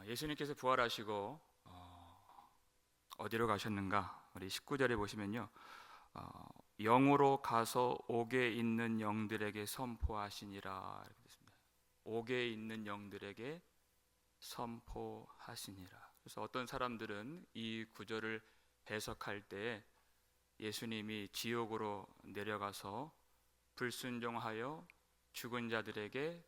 예수님께서 부활하시고 어디로 가셨는가? 우리 19절에 보시면요, 영으로 가서 옥에 있는 영들에게 선포하시니라 이렇게 됐습니다. 옥에 있는 영들에게 선포하시니라. 그래서 어떤 사람들은 이 구절을 해석할 때 예수님이 지옥으로 내려가서 불순종하여 죽은 자들에게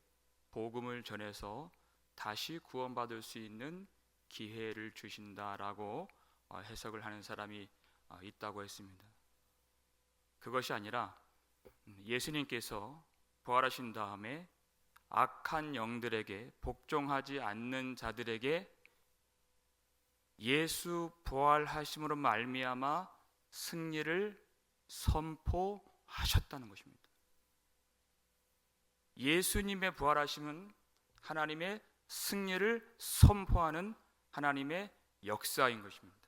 복음을 전해서 다시 구원받을 수 있는 기회를 주신다라고 해석을 하는 사람이 있다고 했습니다. 그것이 아니라 예수님께서 부활하신 다음에 악한 영들에게 복종하지 않는 자들에게 예수 부활하심으로 말미암아 승리를 선포하셨다는 것입니다. 예수님의 부활하심은 하나님의 승리를 선포하는 하나님의 역사인 것입니다.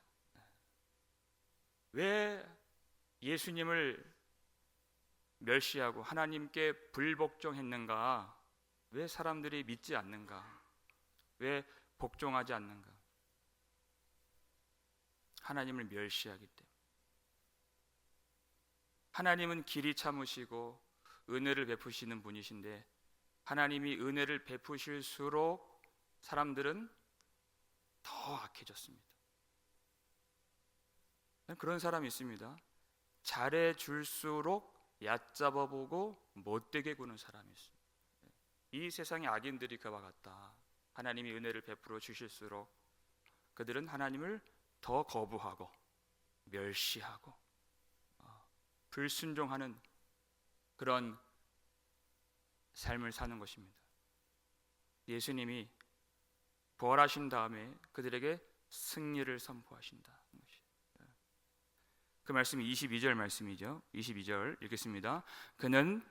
왜 예수님을 멸시하고 하나님께 불복종했는가? 왜 사람들이 믿지 않는가? 왜 복종하지 않는가? 하나님을 멸시하기 때문에. 하나님은 길이 참으시고 은혜를 베푸시는 분이신데 하나님이 은혜를 베푸실수록 사람들은 더 악해졌습니다. 그런 사람이 있습니다. 잘해줄수록 얕잡아보고 못되게 구는 사람이 있습니다. 이 세상의 악인들이 그와 같다. 하나님이 은혜를 베풀어 주실수록 그들은 하나님을 더 거부하고 멸시하고 불순종하는 그런 삶을 사는 것입니다. 예수님이 부활하신 다음에 그들에게 승리를 선포하신다. 그 말씀이 22절 말씀이죠. 22절 읽겠습니다. 그는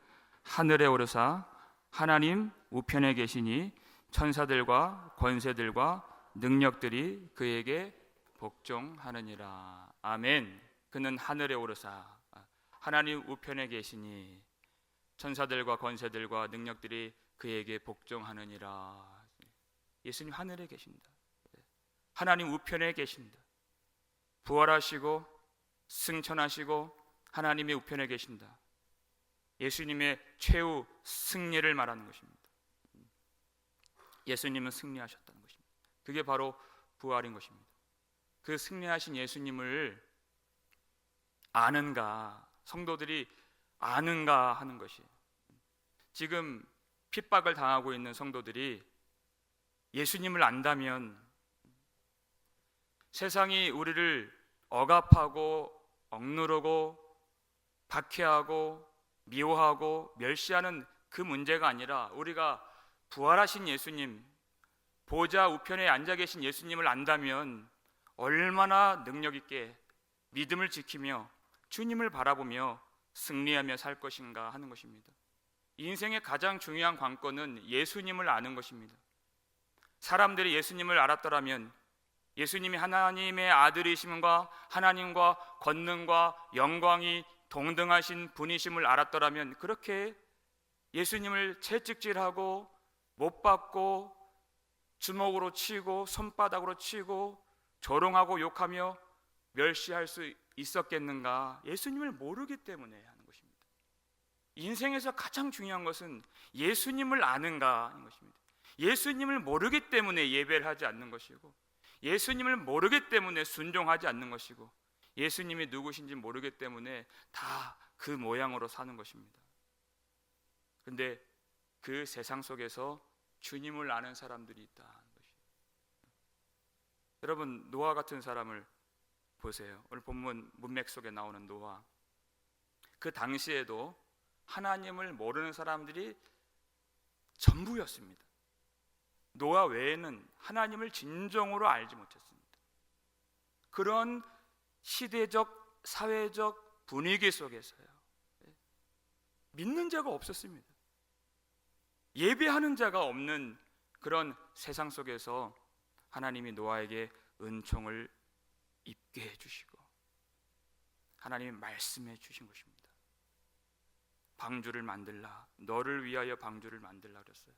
하늘에 오르사 하나님 우편에 계시니 천사들과 권세들과 능력들이 그에게 복종하느니라. 아멘. 그는 하늘에 오르사 하나님 우편에 계시니 천사들과 권세들과 능력들이 그에게 복종하느니라. 예수님 하늘에 계신다. 하나님 우편에 계신다. 부활하시고 승천하시고 하나님의 우편에 계신다. 예수님의 최후 승리를 말하는 것입니다. 예수님은 승리하셨다는 것입니다. 그게 바로 부활인 것입니다. 그 승리하신 예수님을 아는가, 성도들이 아는가 하는 것이, 지금 핍박을 당하고 있는 성도들이 예수님을 안다면 세상이 우리를 억압하고 억누르고 박해하고 미워하고 멸시하는 그 문제가 아니라 우리가 부활하신 예수님, 보좌 우편에 앉아 계신 예수님을 안다면 얼마나 능력 있게 믿음을 지키며 주님을 바라보며 승리하며 살 것인가 하는 것입니다. 인생의 가장 중요한 관건은 예수님을 아는 것입니다. 사람들이 예수님을 알았더라면, 예수님이 하나님의 아들이심과 하나님과 권능과 영광이 동등하신 분이심을 알았더라면 그렇게 예수님을 채찍질하고 못 박고 주먹으로 치고 손바닥으로 치고 조롱하고 욕하며 멸시할 수 있었겠는가? 예수님을 모르기 때문에 하는 것입니다. 인생에서 가장 중요한 것은 예수님을 아는가 하는 것입니다. 예수님을 모르기 때문에 예배를 하지 않는 것이고, 예수님을 모르기 때문에 순종하지 않는 것이고, 예수님이 누구신지 모르기 때문에 다 그 모양으로 사는 것입니다. 그런데 그 세상 속에서 주님을 아는 사람들이 있다는 것이에요. 여러분, 노아 같은 사람을 보세요. 오늘 본문 문맥 속에 나오는 노아, 그 당시에도 하나님을 모르는 사람들이 전부였습니다. 노아 외에는 하나님을 진정으로 알지 못했습니다. 그런 시대적 사회적 분위기 속에서요, 믿는 자가 없었습니다. 예배하는 자가 없는 그런 세상 속에서 하나님이 노아에게 은총을 입게 해주시고 하나님이 말씀해 주신 것입니다. 방주를 만들라, 너를 위하여 방주를 만들라 그랬어요.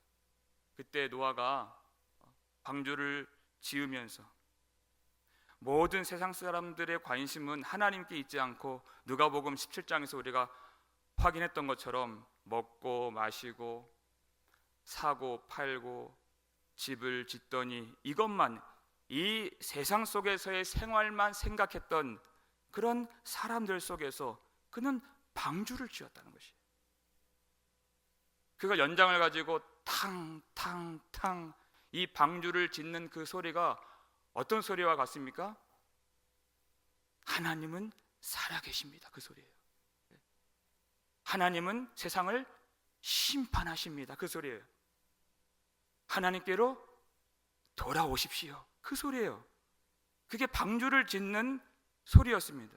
그때 노아가 방주를 지으면서 모든 세상 사람들의 관심은 하나님께 있지 않고 누가복음 17장에서 우리가 확인했던 것처럼 먹고 마시고 사고 팔고 집을 짓더니 이것만, 이 세상 속에서의 생활만 생각했던 그런 사람들 속에서 그는 방주를 지었다는 것이에요. 그가 연장을 가지고 탕탕탕 이 방주를 짓는 그 소리가 어떤 소리와 같습니까? 하나님은 살아계십니다. 그 소리예요. 하나님은 세상을 심판하십니다. 그 소리예요. 하나님께로 돌아오십시오. 그 소리예요. 그게 방주를 짓는 소리였습니다.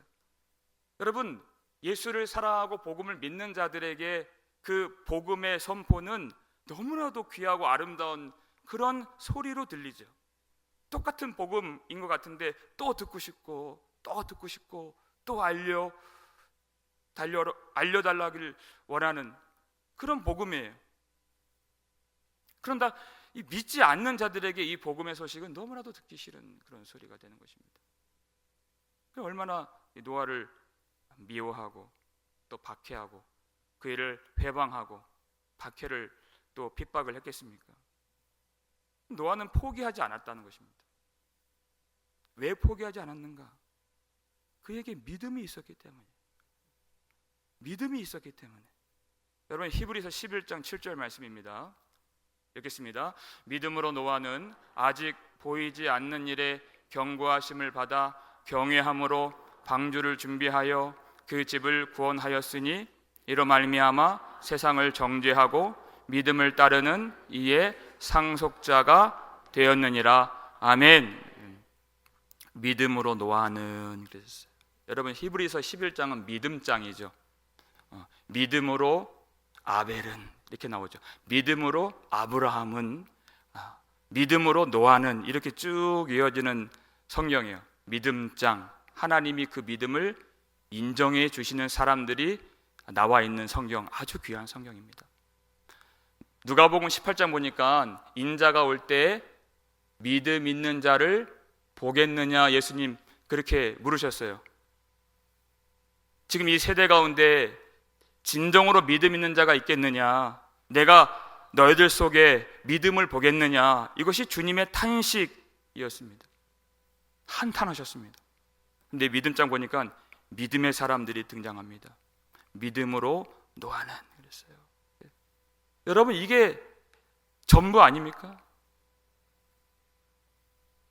여러분, 예수를 사랑하고 복음을 믿는 자들에게 그 복음의 선포는 너무나도 귀하고 아름다운 그런 소리로 들리죠. 똑같은 복음인 것 같은데 또 듣고 싶고 또 듣고 싶고 또 알려달라기를 원하는 그런 복음이에요. 그런다 이 믿지 않는 자들에게 이 복음의 소식은 너무나도 듣기 싫은 그런 소리가 되는 것입니다. 얼마나 노아를 미워하고 또 박해하고 그 일을 회방하고 박해를 또 핍박을 했겠습니까? 노아는 포기하지 않았다는 것입니다. 왜 포기하지 않았는가? 그에게 믿음이 있었기 때문에. 믿음이 있었기 때문에. 여러분, 히브리서 11장 7절 말씀입니다. 읽겠습니다. 믿음으로 노아는 아직 보이지 않는 일에 경고하심을 받아 경외함으로 방주를 준비하여 그 집을 구원하였으니 이로 말미암아 세상을 정죄하고 믿음을 따르는 이의 상속자가 되었느니라. 아멘. 믿음으로 노아는 그랬어요. 여러분, 히브리서 11장은 믿음장이죠. 믿음으로 아벨은 이렇게 나오죠. 믿음으로 아브라함은, 믿음으로 노아는, 이렇게 쭉 이어지는 성경이에요. 믿음장. 하나님이 그 믿음을 인정해 주시는 사람들이 나와 있는 성경, 아주 귀한 성경입니다. 누가복음 18장 보니까 인자가 올 때 믿음 있는 자를 보겠느냐, 예수님 그렇게 물으셨어요. 지금 이 세대 가운데 진정으로 믿음 있는 자가 있겠느냐, 내가 너희들 속에 믿음을 보겠느냐, 이것이 주님의 탄식이었습니다. 한탄하셨습니다. 근데 믿음장 보니까 믿음의 사람들이 등장합니다. 믿음으로 노아는 그랬어요. 여러분, 이게 전부 아닙니까?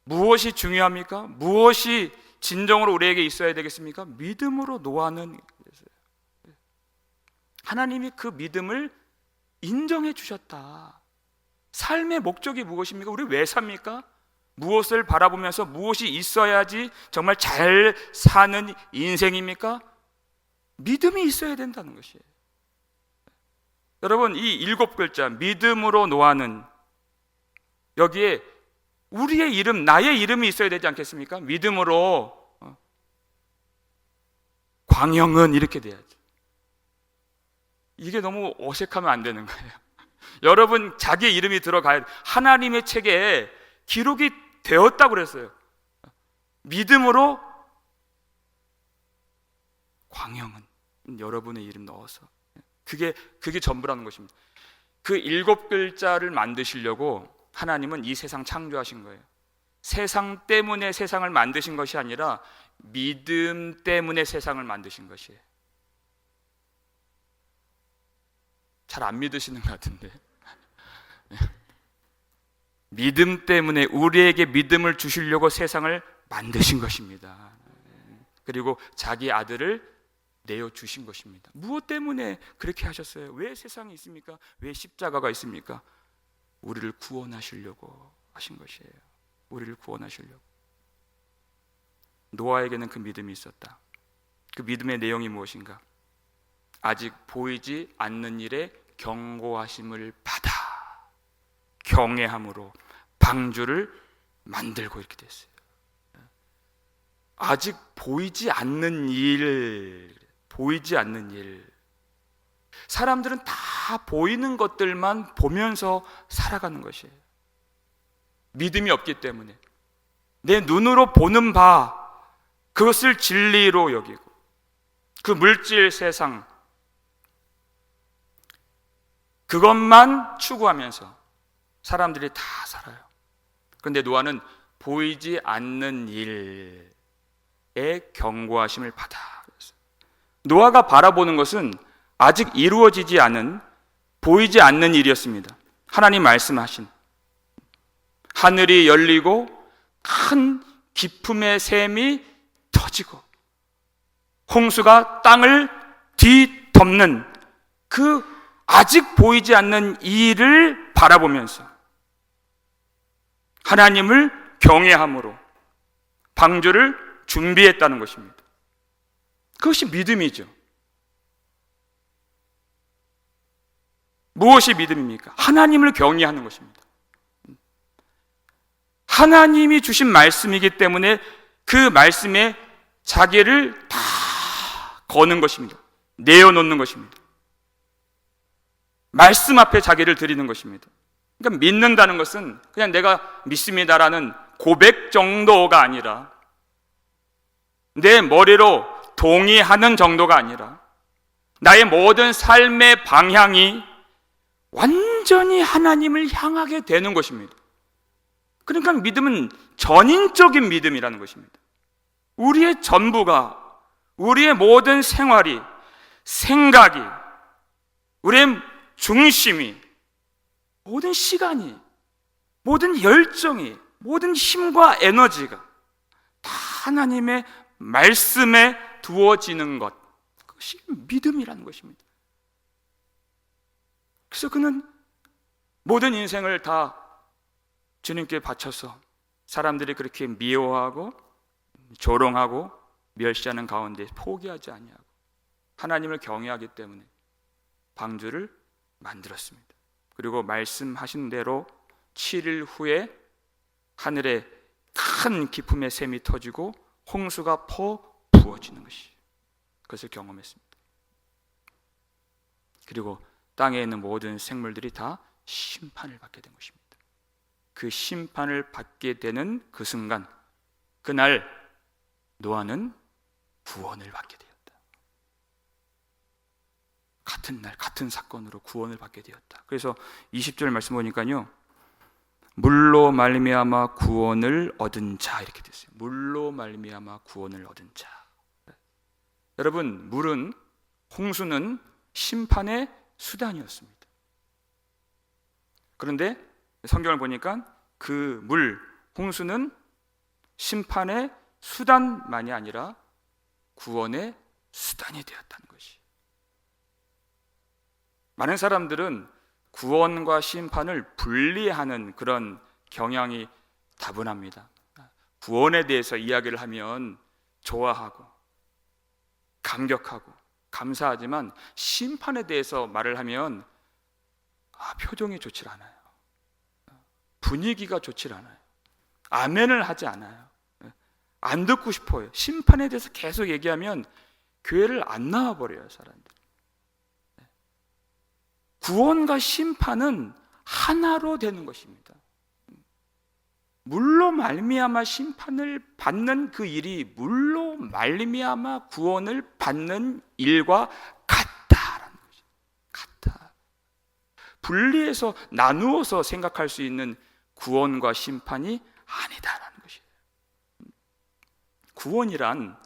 무엇이 중요합니까? 무엇이 진정으로 우리에게 있어야 되겠습니까? 믿음으로 노아는 그랬어요. 하나님이 그 믿음을 인정해 주셨다. 삶의 목적이 무엇입니까? 우리 왜 삽니까? 무엇을 바라보면서 무엇이 있어야지 정말 잘 사는 인생입니까? 믿음이 있어야 된다는 것이에요. 여러분, 이 7글자 믿음으로 노아는, 여기에 우리의 이름, 나의 이름이 있어야 되지 않겠습니까? 믿음으로 광영은 이렇게 돼야죠. 이게 너무 어색하면 안 되는 거예요. 여러분, 자기의 이름이 들어가야 돼요. 하나님의 책에 기록이 되었다고 그랬어요. 믿음으로 광영은, 여러분의 이름 넣어서, 그게 전부라는 것입니다. 그 7글자를 만드시려고 하나님은 이 세상 창조하신 거예요. 세상 때문에 세상을 만드신 것이 아니라 믿음 때문에 세상을 만드신 것이에요. 잘 안 믿으시는 것 같은데. 믿음 때문에, 우리에게 믿음을 주시려고 세상을 만드신 것입니다. 그리고 자기 아들을 내어주신 것입니다. 무엇 때문에 그렇게 하셨어요? 왜 세상이 있습니까? 왜 십자가가 있습니까? 우리를 구원하시려고 하신 것이에요. 우리를 구원하시려고. 노아에게는 그 믿음이 있었다. 그 믿음의 내용이 무엇인가? 아직 보이지 않는 일에 경고하심을 받아 경외함으로 방주를 만들고 이렇게 됐어요. 아직 보이지 않는 일, 보이지 않는 일. 사람들은 다 보이는 것들만 보면서 살아가는 것이에요. 믿음이 없기 때문에. 내 눈으로 보는 바, 그것을 진리로 여기고 그 물질 세상 그것만 추구하면서 사람들이 다 살아요. 그런데 노아는 보이지 않는 일에 경고하심을 받아. 노아가 바라보는 것은 아직 이루어지지 않은, 보이지 않는 일이었습니다. 하나님 말씀하신 하늘이 열리고 큰 기품의 샘이 터지고 홍수가 땅을 뒤덮는 그 아직 보이지 않는 일을 바라보면서 하나님을 경외함으로 방주를 준비했다는 것입니다. 그것이 믿음이죠. 무엇이 믿음입니까? 하나님을 경외하는 것입니다. 하나님이 주신 말씀이기 때문에 그 말씀에 자기를 다 거는 것입니다. 내어놓는 것입니다. 말씀 앞에 자기를 드리는 것입니다. 그러니까 믿는다는 것은 그냥 내가 믿습니다라는 고백 정도가 아니라, 내 머리로 동의하는 정도가 아니라, 나의 모든 삶의 방향이 완전히 하나님을 향하게 되는 것입니다. 그러니까 믿음은 전인적인 믿음이라는 것입니다. 우리의 전부가, 우리의 모든 생활이, 생각이, 우리의 중심이, 모든 시간이, 모든 열정이, 모든 힘과 에너지가 다 하나님의 말씀에 두어지는 것, 그것이 믿음이라는 것입니다. 그래서 그는 모든 인생을 다 주님께 바쳐서 사람들이 그렇게 미워하고 조롱하고 멸시하는 가운데 포기하지 아니하고 하나님을 경외하기 때문에 방주를 만들었습니다. 그리고 말씀하신 대로 7일 후에 하늘에 큰 기품의 샘이 터지고 홍수가 부어지는 것이, 그것을 경험했습니다. 그리고 땅에 있는 모든 생물들이 다 심판을 받게 된 것입니다. 그 심판을 받게 되는 그 순간, 그날 노아는 구원을 받게 되었다. 같은 날 같은 사건으로 구원을 받게 되었다. 그래서 20절 말씀 보니까요, 물로 말미암아 구원을 얻은 자, 이렇게 됐어요. 물로 말미암아 구원을 얻은 자. 여러분, 물은, 홍수는 심판의 수단이었습니다. 그런데 성경을 보니까 그 물, 홍수는 심판의 수단만이 아니라 구원의 수단이 되었다는 것이. 많은 사람들은 구원과 심판을 분리하는 그런 경향이 다분합니다. 구원에 대해서 이야기를 하면 좋아하고 감격하고 감사하지만 심판에 대해서 말을 하면 표정이 좋질 않아요. 분위기가 좋질 않아요. 아멘을 하지 않아요. 안 듣고 싶어요. 심판에 대해서 계속 얘기하면 교회를 안 나와버려요, 사람들. 구원과 심판은 하나로 되는 것입니다. 물로 말미암아 심판을 받는 그 일이 물로 말미암아 구원을 받는 일과 같다라는 것이죠. 같다. 분리해서 나누어서 생각할 수 있는 구원과 심판이 아니다라는 것이에요. 구원이란,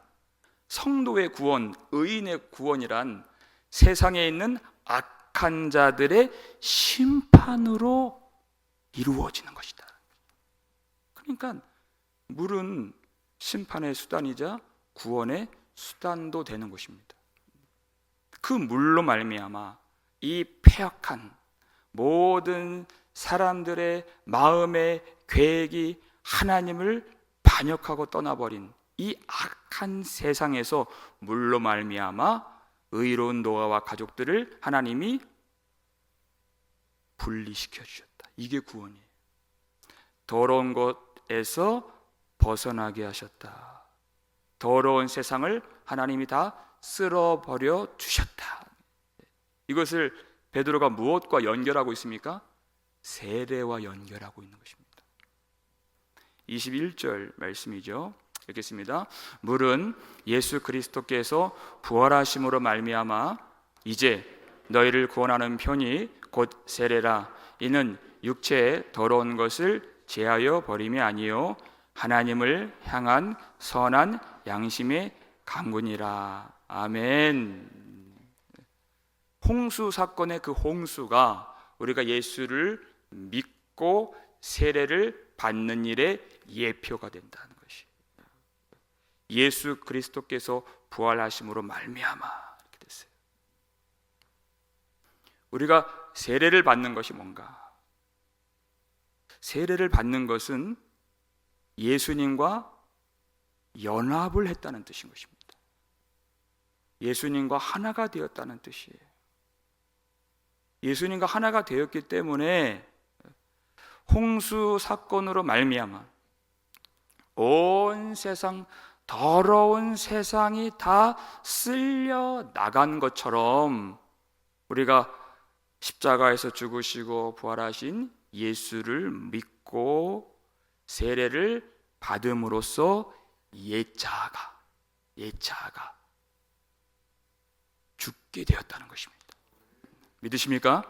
성도의 구원, 의인의 구원이란 세상에 있는 악한 자들의 심판으로 이루어지는 것이다. 그러니까 물은 심판의 수단이자 구원의 수단도 되는 것입니다. 그 물로 말미암아 이 패역한 모든 사람들의 마음의 계획이 하나님을 반역하고 떠나버린 이 악한 세상에서 물로 말미암아 의로운 노아와 가족들을 하나님이 분리시켜 주셨다. 이게 구원이에요. 더러운 것에서 벗어나게 하셨다. 더러운 세상을 하나님이 다 쓸어버려 주셨다. 이것을 베드로가 무엇과 연결하고 있습니까? 세례와 연결하고 있는 것입니다. 21절 말씀이죠. 읽겠습니다. 물은 예수 그리스도께서 부활하심으로 말미암아 이제 너희를 구원하는 편이 곧 세례라. 이는 육체의 더러운 것을 제하여 버림이 아니요 하나님을 향한 선한 양심의 강군이라. 아멘. 홍수 사건의 그 홍수가 우리가 예수를 믿고 세례를 받는 일의 예표가 된다는 것이, 예수 그리스도께서 부활하심으로 말미암아 이렇게 됐어요. 우리가 세례를 받는 것이 뭔가? 세례를 받는 것은 예수님과 연합을 했다는 뜻인 것입니다. 예수님과 하나가 되었다는 뜻이에요. 예수님과 하나가 되었기 때문에 홍수 사건으로 말미암아 온 세상, 더러운 세상이 다 쓸려 나간 것처럼 우리가 십자가에서 죽으시고 부활하신 예수를 믿고 세례를 받음으로써 옛자아가 죽게 되었다는 것입니다. 믿으십니까?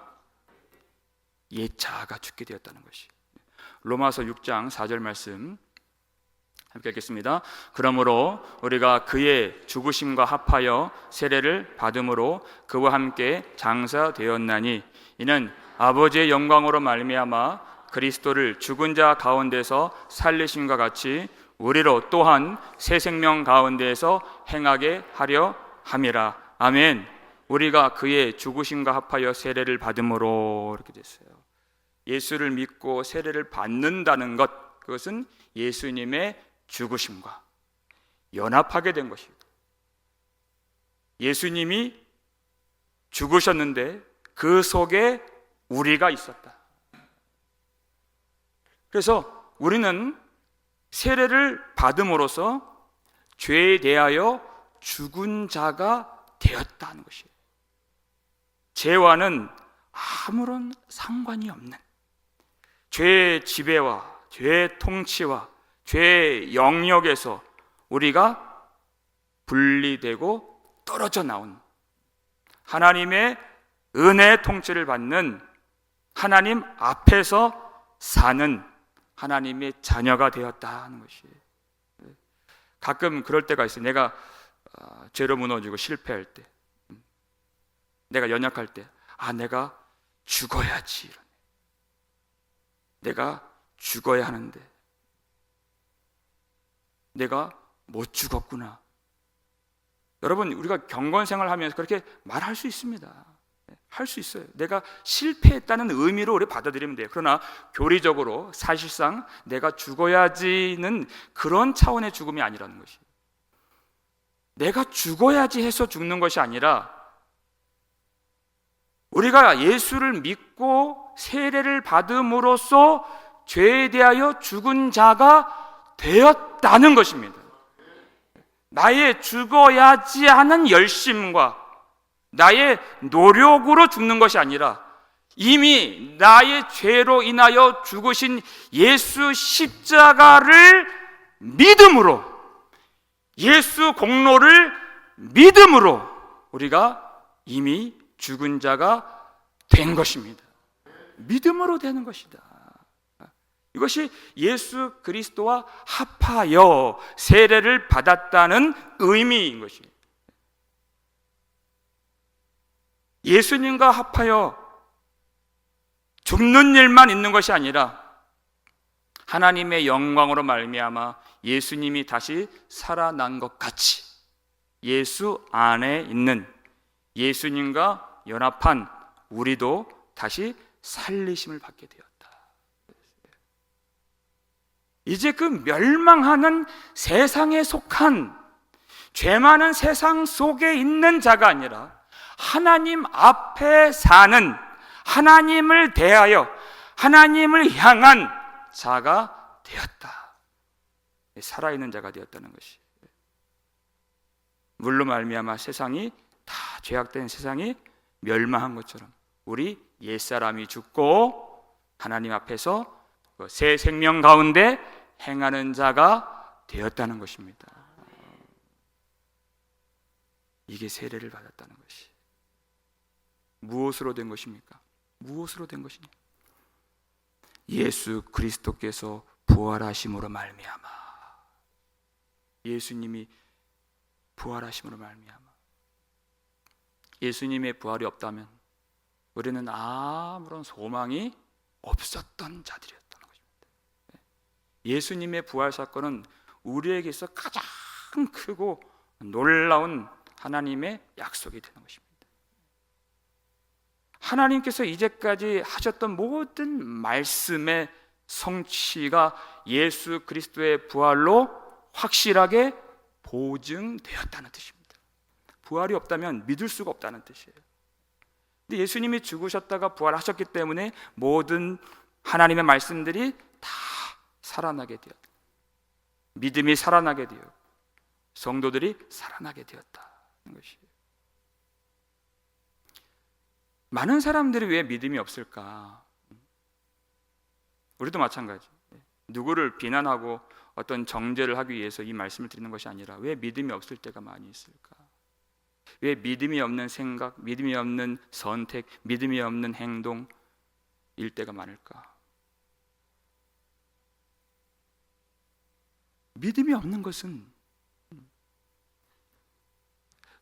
옛자아가 죽게 되었다는 것이. 로마서 6장 4절 말씀 함께 읽겠습니다. 그러므로 우리가 그의 죽으심과 합하여 세례를 받음으로 그와 함께 장사되었나니 이는 아버지의 영광으로 말미암아 그리스도를 죽은 자 가운데서 살리심과 같이 우리로 또한 새 생명 가운데에서 행하게 하려 함이라. 아멘. 우리가 그의 죽으심과 합하여 세례를 받음으로 이렇게 됐어요. 예수를 믿고 세례를 받는다는 것, 그것은 예수님의 죽으심과 연합하게 된 것입니다. 예수님이 죽으셨는데 그 속에 우리가 있었다. 그래서 우리는 세례를 받음으로써 죄에 대하여 죽은 자가 되었다는 것이에요. 죄와는 아무런 상관이 없는, 죄의 지배와 죄의 통치와 죄의 영역에서 우리가 분리되고 떨어져 나온 하나님의 은혜의 통치를 받는, 하나님 앞에서 사는 하나님의 자녀가 되었다는 것이에요. 가끔 그럴 때가 있어요. 내가 죄로 무너지고 실패할 때, 내가 연약할 때, 내가 죽어야지, 내가 죽어야 하는데 내가 못 죽었구나. 여러분, 우리가 경건 생활하면서 그렇게 말할 수 있습니다. 할 수 있어요. 내가 실패했다는 의미로 우리 받아들이면 돼요. 그러나 교리적으로 사실상 내가 죽어야지는 그런 차원의 죽음이 아니라는 것이, 내가 죽어야지 해서 죽는 것이 아니라 우리가 예수를 믿고 세례를 받음으로써 죄에 대하여 죽은 자가 되었다는 것입니다. 나의 죽어야지 하는 열심과 나의 노력으로 죽는 것이 아니라 이미 나의 죄로 인하여 죽으신 예수 십자가를 믿음으로, 예수 공로를 믿음으로 우리가 이미 죽은 자가 된 것입니다. 믿음으로 되는 것이다. 이것이 예수 그리스도와 합하여 세례를 받았다는 의미인 것입니다. 예수님과 합하여 죽는 일만 있는 것이 아니라 하나님의 영광으로 말미암아 예수님이 다시 살아난 것 같이 예수 안에 있는 예수님과 연합한 우리도 다시 살리심을 받게 되었다. 이제 그 멸망하는 세상에 속한 죄 많은 세상 속에 있는 자가 아니라 하나님 앞에 사는, 하나님을 대하여 하나님을 향한 자가 되었다. 살아있는 자가 되었다는 것이, 물로 말미암아 세상이 다 죄악된 세상이 멸망한 것처럼 우리 옛사람이 죽고 하나님 앞에서 새 생명 가운데 행하는 자가 되었다는 것입니다. 이게 세례를 받았다는 것이. 무엇으로 된 것입니까? 무엇으로 된 것이냐? 예수 그리스도께서 부활하심으로 말미암아. 예수님이 부활하심으로 말미암아. 예수님의 부활이 없다면 우리는 아무런 소망이 없었던 자들이었다는 것입니다. 예수님의 부활 사건은 우리에게서 가장 크고 놀라운 하나님의 약속이 되는 것입니다. 하나님께서 이제까지 하셨던 모든 말씀의 성취가 예수 그리스도의 부활로 확실하게 보증되었다는 뜻입니다. 부활이 없다면 믿을 수가 없다는 뜻이에요. 근데 예수님이 죽으셨다가 부활하셨기 때문에 모든 하나님의 말씀들이 다 살아나게 되었다. 믿음이 살아나게 되었고 성도들이 살아나게 되었다는 것이에요. 많은 사람들이 왜 믿음이 없을까? 우리도 마찬가지. 누구를 비난하고 어떤 정죄를 하기 위해서 이 말씀을 드리는 것이 아니라 왜 믿음이 없을 때가 많이 있을까? 왜 믿음이 없는 생각, 믿음이 없는 선택, 믿음이 없는 행동일 때가 많을까? 믿음이 없는 것은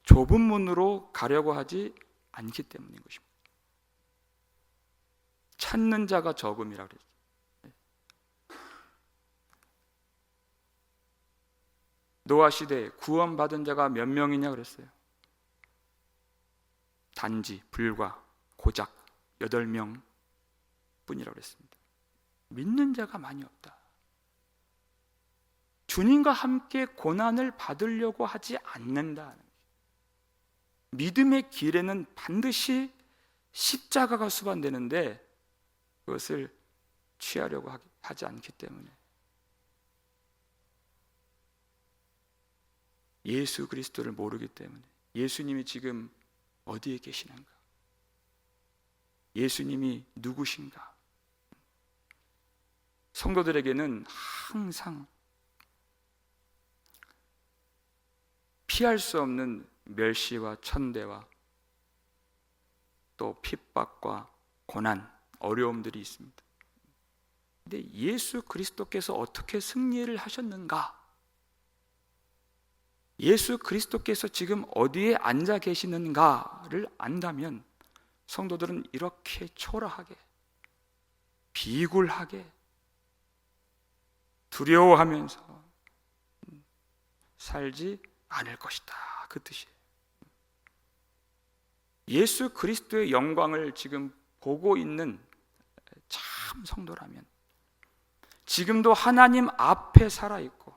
좁은 문으로 가려고 하지 않기 때문인 것입니다. 찾는 자가 적음이라 그랬죠. 노아 시대에 구원받은 자가 몇 명이냐 그랬어요. 단지 불과 고작 8명 뿐이라고 그랬습니다. 믿는 자가 많이 없다. 주님과 함께 고난을 받으려고 하지 않는다. 믿음의 길에는 반드시 십자가가 수반되는데 그것을 취하려고 하지 않기 때문에 예수 그리스도를 모르기 때문에 예수님이 지금 어디에 계시는가? 예수님이 누구신가? 성도들에게는 항상 피할 수 없는 멸시와 천대와 또 핍박과 고난, 어려움들이 있습니다. 근데 예수 그리스도께서 어떻게 승리를 하셨는가? 예수 그리스도께서 지금 어디에 앉아 계시는가를 안다면 성도들은 이렇게 초라하게, 비굴하게, 두려워하면서 살지 않을 것이다. 그 뜻이에요. 예수 그리스도의 영광을 지금 보고 있는 참 성도라면 지금도 하나님 앞에 살아있고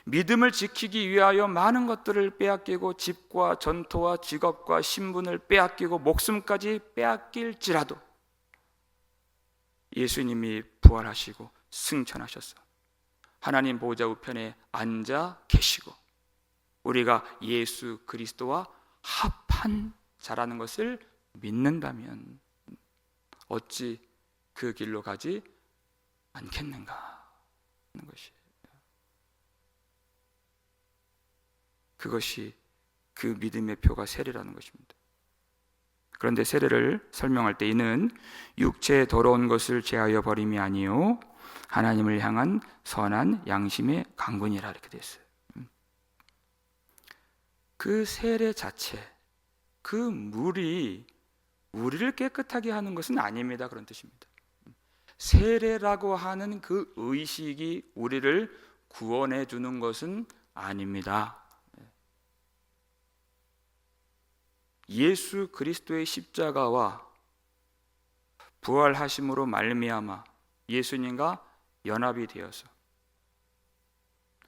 믿음을 지키기 위하여 많은 것들을 빼앗기고 집과 전토와 직업과 신분을 빼앗기고 목숨까지 빼앗길지라도 예수님이 부활하시고 승천하셔서 하나님 보좌 우편에 앉아 계시고 우리가 예수 그리스도와 합한 자라는 것을 믿는다면 어찌 그 길로 가지 않겠는가 하는 것이, 그것이 그 믿음의 표가 세례라는 것입니다. 그런데 세례를 설명할 때 이는 육체에 더러운 것을 제하여 버림이 아니요 하나님을 향한 선한 양심의 강군이라 이렇게 됐어요. 그 세례 자체, 그 물이 우리를 깨끗하게 하는 것은 아닙니다. 그런 뜻입니다. 세례라고 하는 그 의식이 우리를 구원해 주는 것은 아닙니다. 예수 그리스도의 십자가와 부활하심으로 말미암아 예수님과 연합이 되어서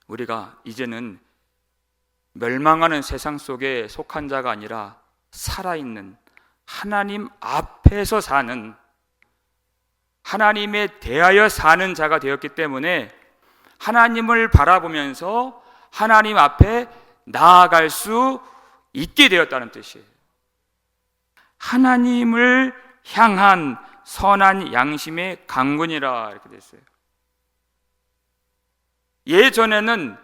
우리가 이제는 멸망하는 세상 속에 속한 자가 아니라 살아있는 하나님 앞에서 사는, 하나님에 대하여 사는 자가 되었기 때문에 하나님을 바라보면서 하나님 앞에 나아갈 수 있게 되었다는 뜻이에요. 하나님을 향한 선한 양심의 강군이라 이렇게 됐어요. 예전에는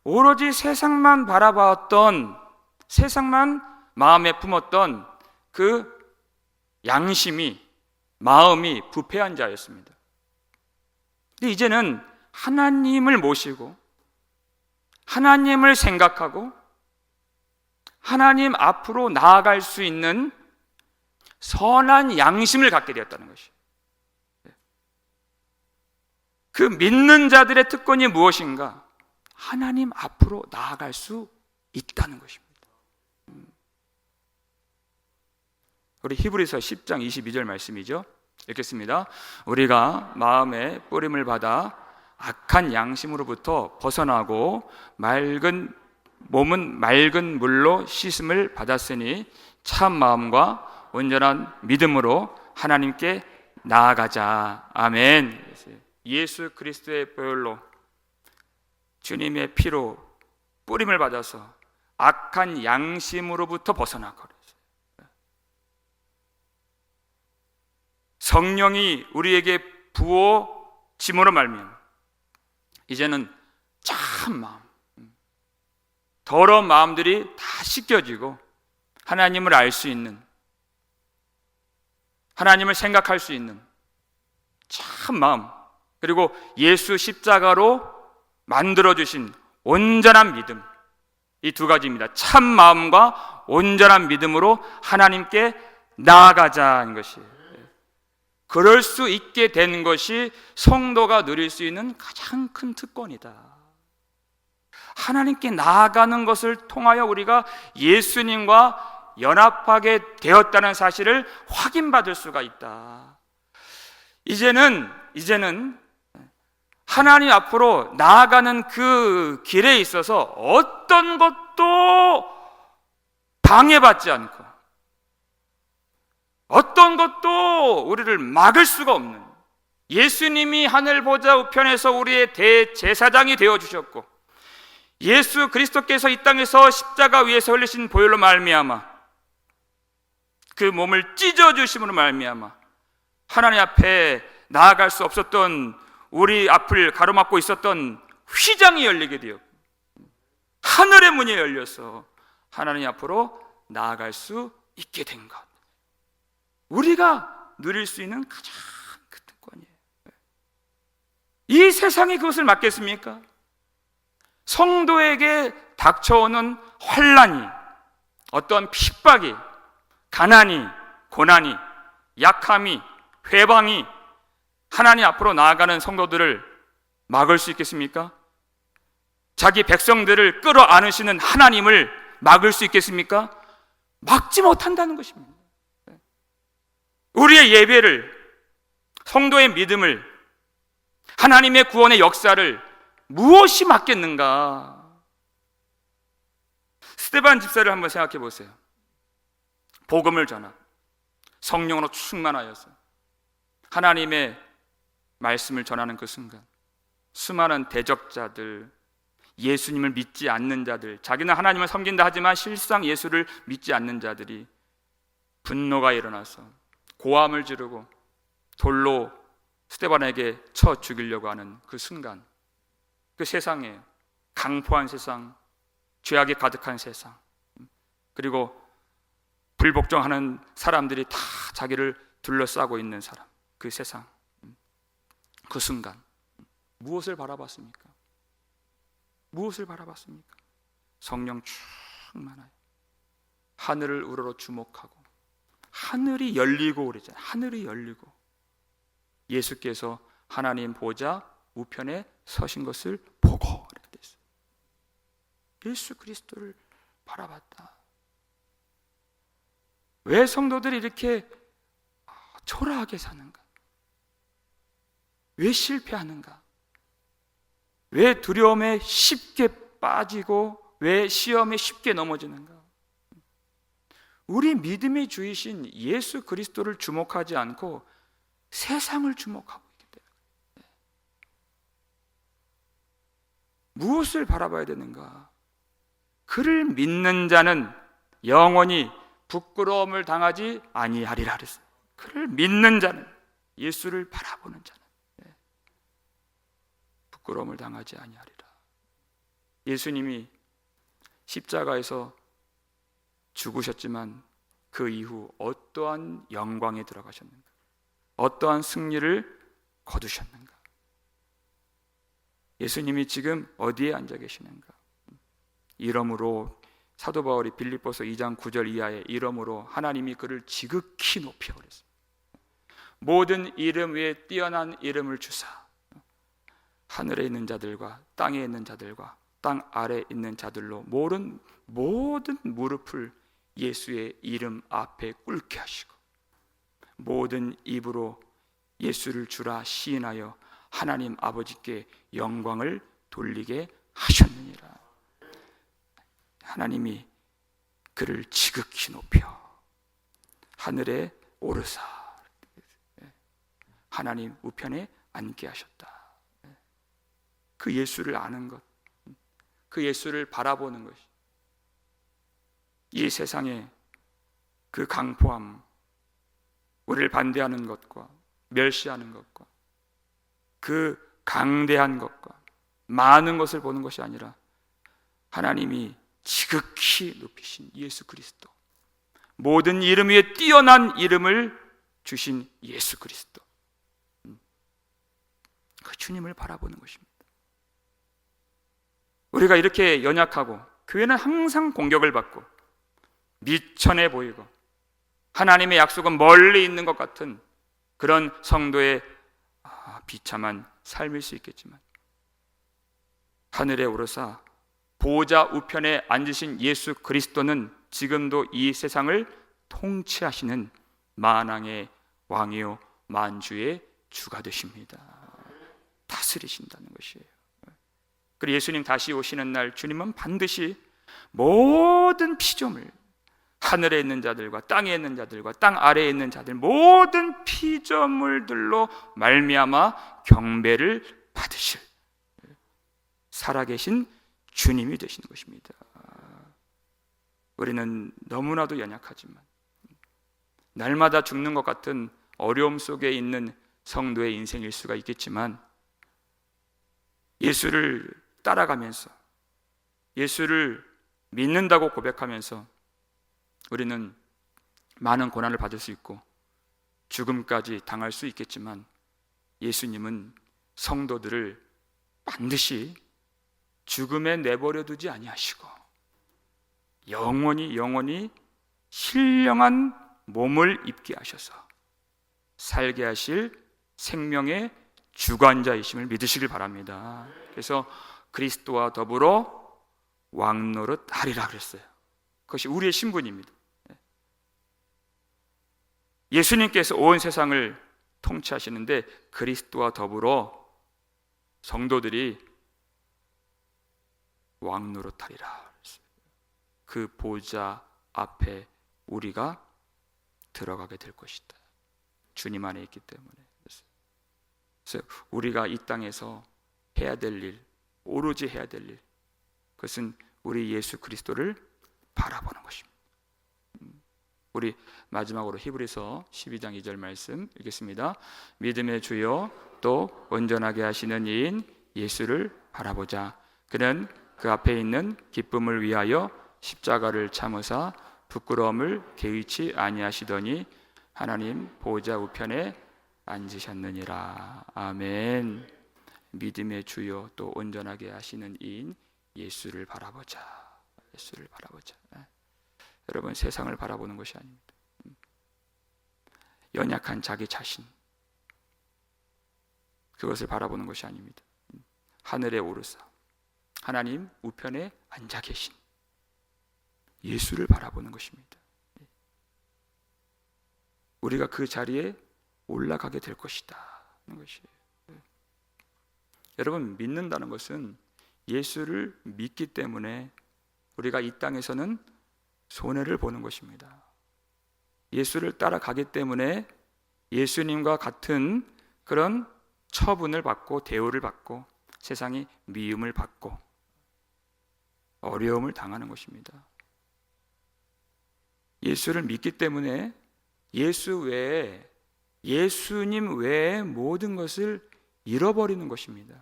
오로지 세상만 바라봤던, 세상만 마음에 품었던 그 양심이, 마음이 부패한 자였습니다. 근데 이제는 하나님을 모시고 하나님을 생각하고 하나님 앞으로 나아갈 수 있는 선한 양심을 갖게 되었다는 것이에요. 그 믿는 자들의 특권이 무엇인가? 하나님 앞으로 나아갈 수 있다는 것입니다. 우리 히브리서 10장 22절 말씀이죠. 읽겠습니다. 우리가 마음에 뿌림을 받아 악한 양심으로부터 벗어나고 몸은 맑은 물로 씻음을 받았으니 참 마음과 온전한 믿음으로 하나님께 나아가자. 아멘. 예수 그리스도의 보혈로, 주님의 피로 뿌림을 받아서 악한 양심으로부터 벗어나고, 성령이 우리에게 부어짐으로 말미암아 이제는 참 마음, 더러운 마음들이 다 씻겨지고 하나님을 알 수 있는, 하나님을 생각할 수 있는 참 마음, 그리고 예수 십자가로 만들어주신 온전한 믿음, 이 두 가지입니다. 참 마음과 온전한 믿음으로 하나님께 나아가자는 것이에요. 그럴 수 있게 된 것이 성도가 누릴 수 있는 가장 큰 특권이다. 하나님께 나아가는 것을 통하여 우리가 예수님과 연합하게 되었다는 사실을 확인받을 수가 있다. 이제는 하나님 앞으로 나아가는 그 길에 있어서 어떤 것도 방해받지 않고 어떤 것도 우리를 막을 수가 없는, 예수님이 하늘 보좌 우편에서 우리의 대제사장이 되어주셨고 예수 그리스도께서 이 땅에서 십자가 위에서 흘리신 보혈로 말미암아 그 몸을 찢어주심으로 말미암아 하나님 앞에 나아갈 수 없었던, 우리 앞을 가로막고 있었던 휘장이 열리게 되었고 하늘의 문이 열려서 하나님 앞으로 나아갈 수 있게 된 것, 우리가 누릴 수 있는 가장 큰 특권이에요. 이 세상이 그것을 막겠습니까? 성도에게 닥쳐오는 환난이, 어떤 핍박이, 가난이, 고난이, 약함이, 회방이 하나님 앞으로 나아가는 성도들을 막을 수 있겠습니까? 자기 백성들을 끌어안으시는 하나님을 막을 수 있겠습니까? 막지 못한다는 것입니다. 우리의 예배를, 성도의 믿음을, 하나님의 구원의 역사를 무엇이 막겠는가? 스데반 집사를 한번 생각해 보세요. 복음을 전하고 성령으로 충만하여서 하나님의 말씀을 전하는 그 순간 수많은 대적자들, 예수님을 믿지 않는 자들, 자기는 하나님을 섬긴다 하지만 실상 예수를 믿지 않는 자들이 분노가 일어나서 고함을 지르고 돌로 스데반에게 쳐 죽이려고 하는 그 순간, 그 세상에, 강포한 세상, 죄악이 가득한 세상, 그리고 불복종하는 사람들이 다 자기를 둘러싸고 있는 사람, 그 세상, 그 순간 무엇을 바라봤습니까? 무엇을 바라봤습니까? 성령 충만하여 하늘을 우러러 주목하고 하늘이 열리고 그러잖아요. 하늘이 열리고 예수께서 하나님 보좌 우편에 서신 것을 보고 이렇게 됐어요. 예수 그리스도를 바라봤다. 왜 성도들이 이렇게 초라하게 사는가? 왜 실패하는가? 왜 두려움에 쉽게 빠지고 왜 시험에 쉽게 넘어지는가? 우리 믿음의 주이신 예수 그리스도를 주목하지 않고 세상을 주목하고 있기 때문에. 무엇을 바라봐야 되는가? 그를 믿는 자는 영원히 부끄러움을 당하지 아니하리라 그랬어요. 그를 믿는 자는, 예수를 바라보는 자는 부끄러움을 당하지 아니하리라. 예수님이 십자가에서 죽으셨지만 그 이후 어떠한 영광에 들어가셨는가? 어떠한 승리를 거두셨는가? 예수님이 지금 어디에 앉아 계시는가? 이러므로 사도 바울이 빌립보서 2장 9절 이하에 이러므로 하나님이 그를 지극히 높여 그랬습니다. 모든 이름 위에 뛰어난 이름을 주사 하늘에 있는 자들과 땅에 있는 자들과 땅 아래에 있는 자들로 모든 무릎을 예수의 이름 앞에 꿇게 하시고 모든 입으로 예수를 주라 시인하여 하나님 아버지께 영광을 돌리게 하셨느니라. 하나님이 그를 지극히 높여 하늘에 오르사 하나님 우편에 앉게 하셨다. 그 예수를 아는 것, 그 예수를 바라보는 것이 이 세상의 그 강포함, 우리를 반대하는 것과 멸시하는 것과 그 강대한 것과 많은 것을 보는 것이 아니라 하나님이 지극히 높이신 예수 그리스도, 모든 이름 위에 뛰어난 이름을 주신 예수 그리스도, 그 주님을 바라보는 것입니다. 우리가 이렇게 연약하고 교회는 항상 공격을 받고 미천해 보이고 하나님의 약속은 멀리 있는 것 같은 그런 성도의 비참한 삶일 수 있겠지만 하늘에 오르사 보좌 우편에 앉으신 예수 그리스도는 지금도 이 세상을 통치하시는 만왕의 왕이요 만주의 주가 되십니다. 다스리신다는 것이에요. 그리고 예수님 다시 오시는 날 주님은 반드시 모든 피조물, 하늘에 있는 자들과 땅에 있는 자들과 땅 아래에 있는 자들 모든 피조물들로 말미암아 경배를 받으실 살아계신 주님이 되시는 것입니다. 우리는 너무나도 연약하지만 날마다 죽는 것 같은 어려움 속에 있는 성도의 인생일 수가 있겠지만 예수를 따라가면서 예수를 믿는다고 고백하면서 우리는 많은 고난을 받을 수 있고 죽음까지 당할 수 있겠지만 예수님은 성도들을 반드시 죽음에 내버려 두지 아니하시고 영원히 신령한 몸을 입게 하셔서 살게 하실 생명의 주관자이심을 믿으시길 바랍니다. 그래서 그리스도와 더불어 왕노릇하리라 그랬어요. 그것이 우리의 신분입니다. 예수님께서 온 세상을 통치하시는데 그리스도와 더불어 성도들이 왕노릇하리라. 그 보좌 앞에 우리가 들어가게 될 것이다. 주님 안에 있기 때문에. 그래서 우리가 이 땅에서 해야 될 일, 오로지 해야 될 일, 그것은 우리 예수 그리스도를 바라보는 것입니다. 우리 마지막으로 히브리서 12장 2절 말씀 읽겠습니다. 믿음의 주요 또 온전하게 하시는 이인 예수를 바라보자. 그는 그 앞에 있는 기쁨을 위하여 십자가를 참으사 부끄러움을 개의치 아니하시더니 하나님 보좌 우편에 앉으셨느니라. 아멘. 믿음의 주요 또 온전하게 하시는 이인 예수를 바라보자. 예수를 바라보자. 여러분, 세상을 바라보는 것이 아닙니다. 연약한 자기 자신, 그것을 바라보는 것이 아닙니다. 하늘에 오르사 하나님 우편에 앉아 계신 예수를 바라보는 것입니다. 우리가 그 자리에 올라가게 될 것이다 하는 것이에요. 여러분, 믿는다는 것은 예수를 믿기 때문에 우리가 이 땅에서는 손해를 보는 것입니다. 예수를 따라가기 때문에 예수님과 같은 그런 처분을 받고 대우를 받고 세상이 미움을 받고 어려움을 당하는 것입니다. 예수를 믿기 때문에 예수 외에, 예수님 외에 모든 것을 잃어버리는 것입니다.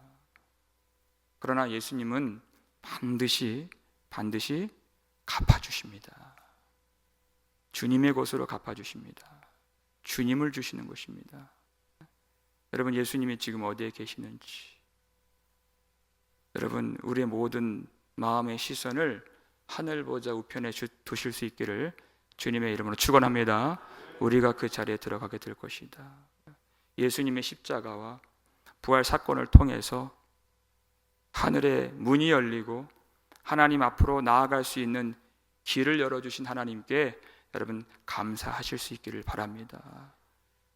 그러나 예수님은 반드시 갚아주십니다. 주님의 것으로 갚아주십니다. 주님을 주시는 것입니다. 여러분, 예수님이 지금 어디에 계시는지, 여러분, 우리의 모든 마음의 시선을 하늘 보좌 우편에 두실 수 있기를 주님의 이름으로 축원합니다. 우리가 그 자리에 들어가게 될 것이다. 예수님의 십자가와 부활 사건을 통해서 하늘의 문이 열리고 하나님 앞으로 나아갈 수 있는 길을 열어주신 하나님께 여러분 감사하실 수 있기를 바랍니다.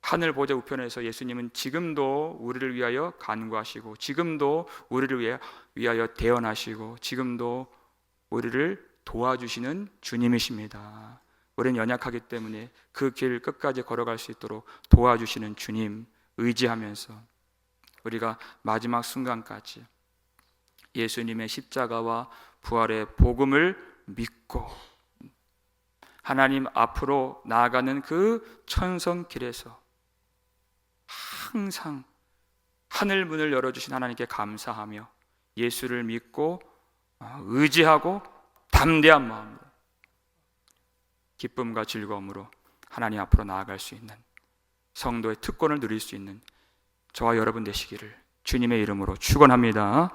하늘 보좌 우편에서 예수님은 지금도 우리를 위하여 간구하시고, 지금도 우리를 위하여 대언하시고, 지금도 우리를 도와주시는 주님이십니다. 우리는 연약하기 때문에 그 길 끝까지 걸어갈 수 있도록 도와주시는 주님 의지하면서 우리가 마지막 순간까지 예수님의 십자가와 부활의 복음을 믿고 하나님 앞으로 나아가는 그 천성길에서 항상 하늘 문을 열어주신 하나님께 감사하며 예수를 믿고 의지하고 담대한 마음으로 기쁨과 즐거움으로 하나님 앞으로 나아갈 수 있는 성도의 특권을 누릴 수 있는 저와 여러분 되시기를 주님의 이름으로 축원합니다.